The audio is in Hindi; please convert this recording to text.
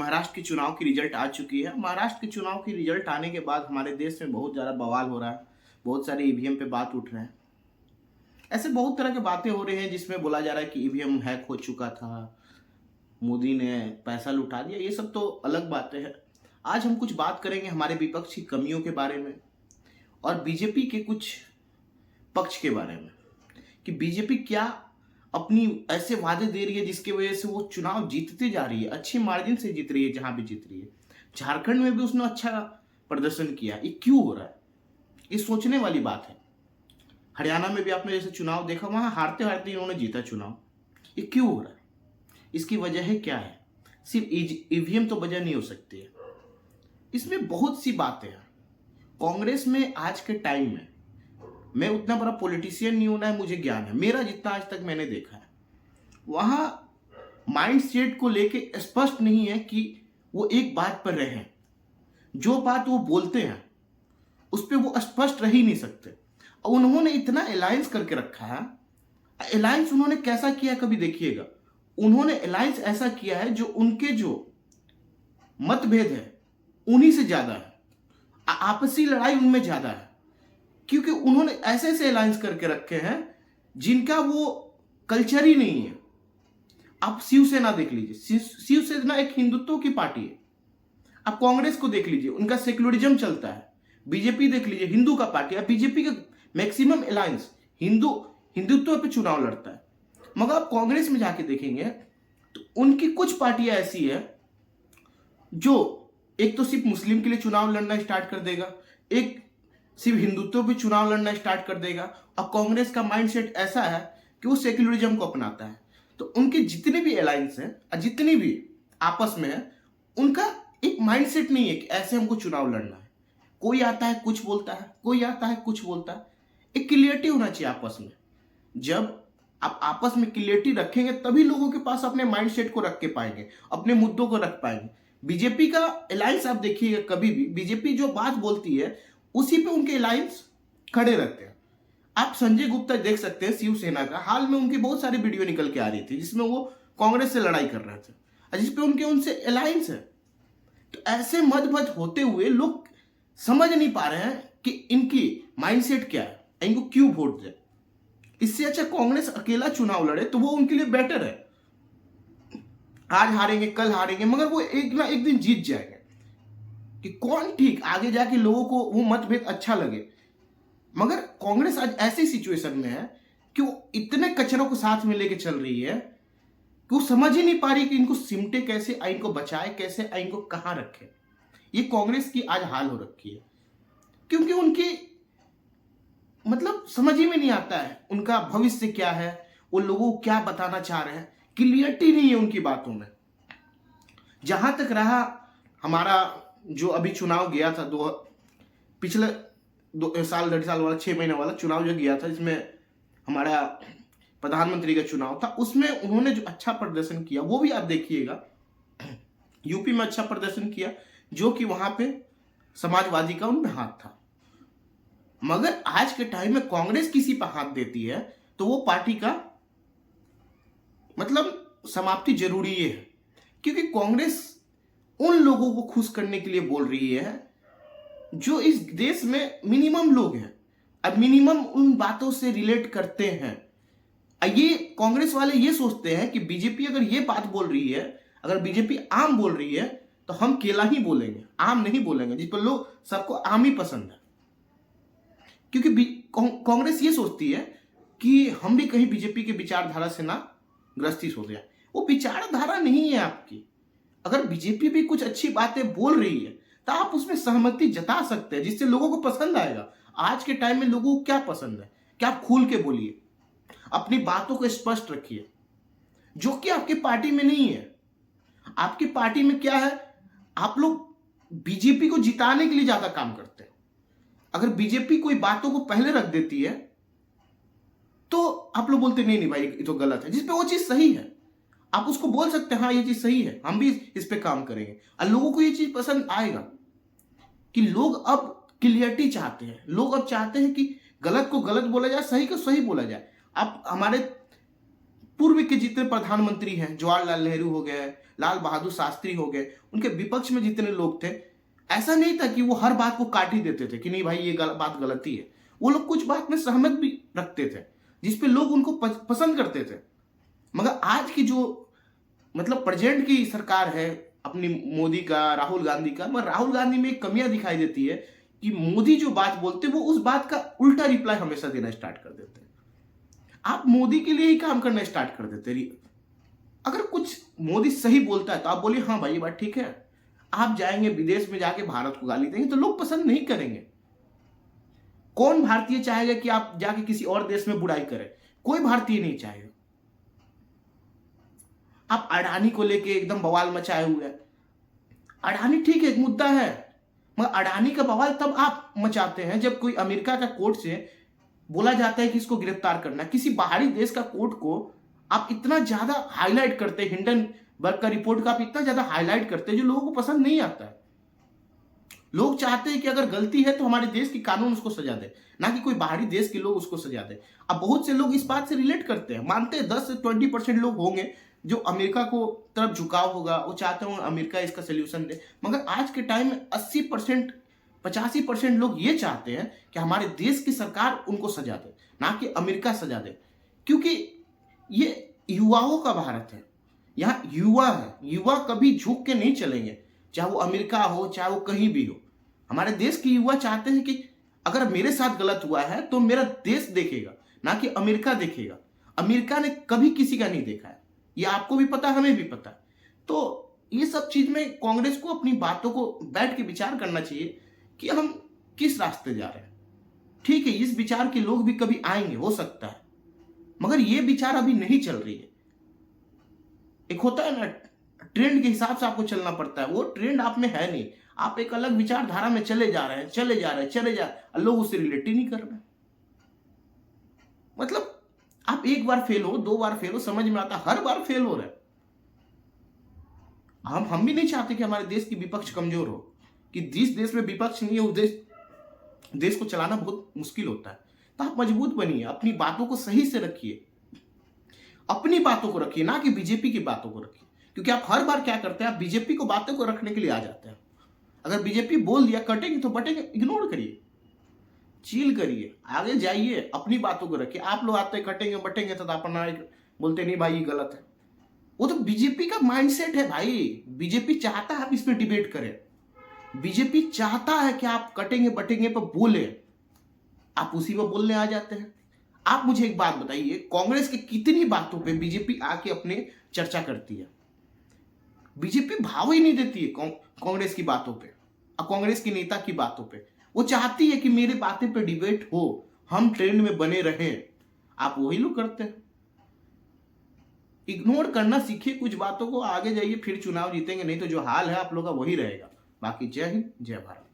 महाराष्ट्र के चुनाव की रिजल्ट आ चुकी है। महाराष्ट्र के चुनाव की रिजल्ट आने के बाद हमारे देश में बहुत ज़्यादा बवाल हो रहा है, बहुत सारे ईवीएम पे बात उठ रहे हैं। ऐसे बहुत तरह की बातें हो रही हैं जिसमें बोला जा रहा है कि ईवीएम हैक हो चुका था, मोदी ने पैसा लुटा दिया। ये सब तो अलग बातें हैं। आज हम कुछ बात करेंगे हमारे विपक्ष की कमियों के बारे में और बीजेपी के कुछ पक्ष के बारे में कि बीजेपी क्या अपनी ऐसे वादे दे रही है जिसकी वजह से वो चुनाव जीतती जा रही है, अच्छी मार्जिन से जीत रही है। जहां भी जीत रही है, झारखंड में भी उसने अच्छा प्रदर्शन किया। ये क्यों हो रहा है, ये सोचने वाली बात है। हरियाणा में भी आपने जैसे चुनाव देखा, वहां हारते हारते इन्होंने जीता चुनाव। ये क्यों हो रहा है, इसकी वजह है क्या है? सिर्फ ईवीएम तो वजह नहीं हो सकती है, इसमें बहुत सी बातें हैं। कांग्रेस में आज के टाइम में, मैं उतना बड़ा पॉलिटिशियन नहीं होना है, मुझे ज्ञान है, मेरा जितना आज तक मैंने देखा है, वहां माइंड सेट को लेके स्पष्ट नहीं है कि वो एक बात पर रहें। जो बात वो बोलते हैं उस पर वो स्पष्ट रह ही नहीं सकते। और उन्होंने इतना अलायंस करके रखा है। अलायंस उन्होंने कैसा किया कभी देखिएगा। उन्होंने अलायंस ऐसा किया है जो उनके जो मतभेद है उन्हीं से ज्यादा है, आपसी लड़ाई उनमें ज्यादा है, क्योंकि उन्होंने ऐसे ऐसे अलायंस करके रखे हैं जिनका वो कल्चर ही नहीं है। आप शिवसेना देख लीजिए, शिवसेना एक हिंदुत्व की पार्टी है। आप कांग्रेस को देख लीजिए, उनका सेक्युलरिज्म चलता है। बीजेपी देख लीजिए, हिंदू का पार्टी है। बीजेपी का मैक्सिमम अलायंस हिंदुत्व पे चुनाव लड़ता है। मगर आप कांग्रेस में जाके देखेंगे तो उनकी कुछ पार्टियां ऐसी है जो एक तो सिर्फ मुस्लिम के लिए चुनाव लड़ना स्टार्ट कर देगा, एक सिर्फ हिंदुत्व पे चुनाव लड़ना स्टार्ट कर देगा। और कांग्रेस का माइंडसेट ऐसा है कि वो सेक्युलरिज्म को अपनाता है। तो उनके जितने भी अलायंस हैं और जितनी भी आपस में है, उनका एक माइंडसेट नहीं है कि ऐसे हमको चुनाव लड़ना है। कोई आता है कुछ बोलता है, कोई आता है कुछ बोलता है। एक क्लियरिटी होना चाहिए आपस में। जब आप आपस में क्लियरिटी रखेंगे तभी लोगों के पास अपने माइंडसेट को रख के पाएंगे, अपने मुद्दों को रख पाएंगे। बीजेपी का अलायंस आप देखिएगा, कभी भी बीजेपी जो बात बोलती है उसी पे उनके अलायंस खड़े रहते हैं। आप संजय गुप्ता देख सकते हैं, शिवसेना का, हाल में उनकी बहुत सारी वीडियो निकल के आ रही थी जिसमें वो कांग्रेस से लड़ाई कर रहे थे और जिसपे उनके उनसे अलायंस है। तो ऐसे मतभेद होते हुए लोग समझ नहीं पा रहे हैं कि इनकी माइंडसेट क्या है, इनको क्यों वोट दे। इससे अच्छा कांग्रेस अकेला चुनाव लड़े तो वो उनके लिए बेटर है। आज हारेंगे, कल हारेंगे, मगर वो एक ना एक दिन जीत जाएंगे। कि कौन ठीक, आगे जाके लोगों को वो मतभेद अच्छा लगे। मगर कांग्रेस आज ऐसी सिचुएशन में है कि वो इतने कचरों को साथ में लेके चल रही है कि वो समझ ही नहीं पा रही कि इनको सिमटे कैसे, इनको बचाए कैसे, इनको कहां रखे। ये कांग्रेस की आज हाल हो रखी है, क्योंकि उनकी मतलब समझ ही में नहीं आता है उनका भविष्य क्या है, वो लोगों को क्या बताना चाह रहे हैं। क्लियरिटी नहीं है उनकी बातों में। जहां तक रहा हमारा जो अभी चुनाव गया था, पिछले 2 साल 1.5 साल वाला, 6 महीने वाला चुनाव जो गया था, जिसमें हमारा प्रधानमंत्री का चुनाव था, उसमें उन्होंने जो अच्छा प्रदर्शन किया वो भी आप देखिएगा। यूपी में अच्छा प्रदर्शन किया, जो कि वहां पे समाजवादी का उनमें हाथ था। मगर आज के टाइम में कांग्रेस किसी पर हाथ देती है तो वो पार्टी का मतलब समाप्ति जरूरी है, क्योंकि कांग्रेस उन लोगों को खुश करने के लिए बोल रही है जो इस देश में मिनिमम लोग हैं, अब मिनिमम उन बातों से रिलेट करते हैं। ये कांग्रेस वाले ये सोचते हैं कि बीजेपी अगर ये बात बोल रही है, अगर बीजेपी आम बोल रही है तो हम केला ही बोलेंगे, आम नहीं बोलेंगे, जिस पर लोग सबको आम ही पसंद है। क्योंकि कांग्रेस ये सोचती है कि हम भी कहीं बीजेपी के विचारधारा से ना ग्रसित हो जाए। वो विचारधारा नहीं है आपकी। अगर बीजेपी भी कुछ अच्छी बातें बोल रही है तो आप उसमें सहमति जता सकते हैं, जिससे लोगों को पसंद आएगा। आज के टाइम में लोगों को क्या पसंद है, क्या आप खुल के बोलिए, अपनी बातों को स्पष्ट रखिए, जो कि आपकी पार्टी में नहीं है। आपकी पार्टी में क्या है, आप लोग बीजेपी को जिताने के लिए ज्यादा काम करते हैं। अगर बीजेपी कोई बातों को पहले रख देती है तो आप लोग बोलते नहीं भाई ये तो गलत है, जिसपे वो चीज सही है आप उसको बोल सकते हैं हाँ ये चीज सही है, हम भी इस पे काम करेंगे और लोगों को ये चीज पसंद आएगा। कि लोग अब क्लियरिटी चाहते हैं, लोग अब चाहते हैं कि गलत को गलत बोला जाए, सही को सही बोला जाए। आप हमारे पूर्व के जितने प्रधानमंत्री हैं, जवाहरलाल नेहरू हो गए, लाल बहादुर शास्त्री हो गए, उनके विपक्ष में जितने लोग थे, ऐसा नहीं था कि वो हर बात को काट ही देते थे कि नहीं भाई ये बात गलती है। वो लोग कुछ बात में सहमत भी रखते थे जिसपे लोग उनको पसंद करते थे। मगर आज की जो मतलब प्रेजेंट की सरकार है अपनी मोदी का, राहुल गांधी का, मगर राहुल गांधी में एक कमियां दिखाई देती है कि मोदी जो बात बोलते वो उस बात का उल्टा रिप्लाई हमेशा देना स्टार्ट कर देते हैं। आप मोदी के लिए ही काम करना स्टार्ट कर देते। अगर कुछ मोदी सही बोलता है तो आप बोलिए हाँ भाई ये बात ठीक है। आप जाएंगे विदेश में जाके भारत को गाली देंगे तो लोग पसंद नहीं करेंगे। कौन भारतीय चाहेगा कि आप जाके किसी और देश में बुराई करें? कोई भारतीय नहीं चाहेगा। आप अडानी को लेके एकदम बवाल मचाए हुए हैं। अडानी ठीक है, एक मुद्दा है, मगर अडानी का बवाल तब आप मचाते हैं जब कोई अमेरिका का कोर्ट से बोला जाता है कि इसको गिरफ्तार करना। किसी बाहरी देश का कोर्ट को आप इतना ज्यादा हाईलाइट करते हैं, हिंडनबर्ग का रिपोर्ट का आप इतना ज्यादा हाईलाइट करते हैं जो लोगों को पसंद नहीं आता है। लोग चाहते हैं कि अगर गलती है तो हमारे देश की कानून उसको सजा दे, ना कि कोई बाहरी देश के लोग उसको सजा दे। अब बहुत से लोग इस बात से रिलेट करते हैं, मानते हैं 10 से 20% लोग होंगे जो अमेरिका को तरफ झुकाव होगा, वो चाहते होंगे अमेरिका इसका सोल्यूशन दे। मगर आज के टाइम में 80% 85% लोग ये चाहते हैं कि हमारे देश की सरकार उनको सजा दे, ना कि अमेरिका सजा दे। क्योंकि ये युवाओं का भारत है, यहाँ युवा है, युवा कभी झुक के नहीं चलेंगे, चाहे वो अमेरिका हो चाहे वो कहीं भी हो। हमारे देश के युवा चाहते हैं कि अगर मेरे साथ गलत हुआ है तो मेरा देश देखेगा, ना कि अमेरिका देखेगा। अमेरिका ने कभी किसी का नहीं देखा है, ये आपको भी पता है, हमें भी पता है। तो ये सब चीज में कांग्रेस को अपनी बातों को बैठ के विचार करना चाहिए कि हम किस रास्ते जा रहे हैं। ठीक है, इस विचार के लोग भी कभी आएंगे, हो सकता है, मगर ये विचार अभी नहीं चल रही है। एक होता है ना, ट्रेंड के हिसाब से आपको चलना पड़ता है, वो ट्रेंड आप में है नहीं। आप एक अलग विचारधारा में चले जा रहे हैं, चले जा रहे हैं, लोग उससे रिलेट ही नहीं कर रहे। मतलब आप एक बार फेल हो, 2 बार फेल हो, समझ में आता, हर बार फेल हो रहे हैं। हम भी नहीं चाहते कि हमारे देश की विपक्ष कमजोर हो, कि जिस देश में विपक्ष नहीं है उस देश को चलाना बहुत मुश्किल होता है। तो आप मजबूत बनिए, अपनी बातों को सही से रखिए, अपनी बातों को रखिए, ना कि बीजेपी की बातों को रखिए। क्योंकि आप हर बार क्या करते हैं, आप बीजेपी को बातों को रखने के लिए आ जाते हैं। अगर बीजेपी बोल दिया कटेंगे तो बटेंगे, इग्नोर करिए, चिल करिए, आगे जाइए, अपनी बातों को रखिए। आप लोग आते कटेंगे बटेंगे तो अपना बोलते नहीं भाई ये गलत है। वो तो बीजेपी का माइंडसेट है भाई। बीजेपी चाहता है आप इस पर डिबेट करें, बीजेपी चाहता है कि आप कटेंगे बटेंगे पर बोले, आप उसी में बोलने आ जाते हैं। आप मुझे एक बात बताइए, कांग्रेस की कितनी बातों पे बीजेपी आके अपने चर्चा करती है? बीजेपी भाव ही नहीं देती है कांग्रेस की बातों पे और कांग्रेस के नेता की बातों पे। वो चाहती है कि मेरे बातें पे डिबेट हो, हम ट्रेंड में बने रहें। आप वही लोग करते हैं। इग्नोर करना सीखिए कुछ बातों को, आगे जाइए, फिर चुनाव जीतेंगे, नहीं तो जो हाल है आप लोग का वही रहेगा। बाकी जय हिंद, जय भारत।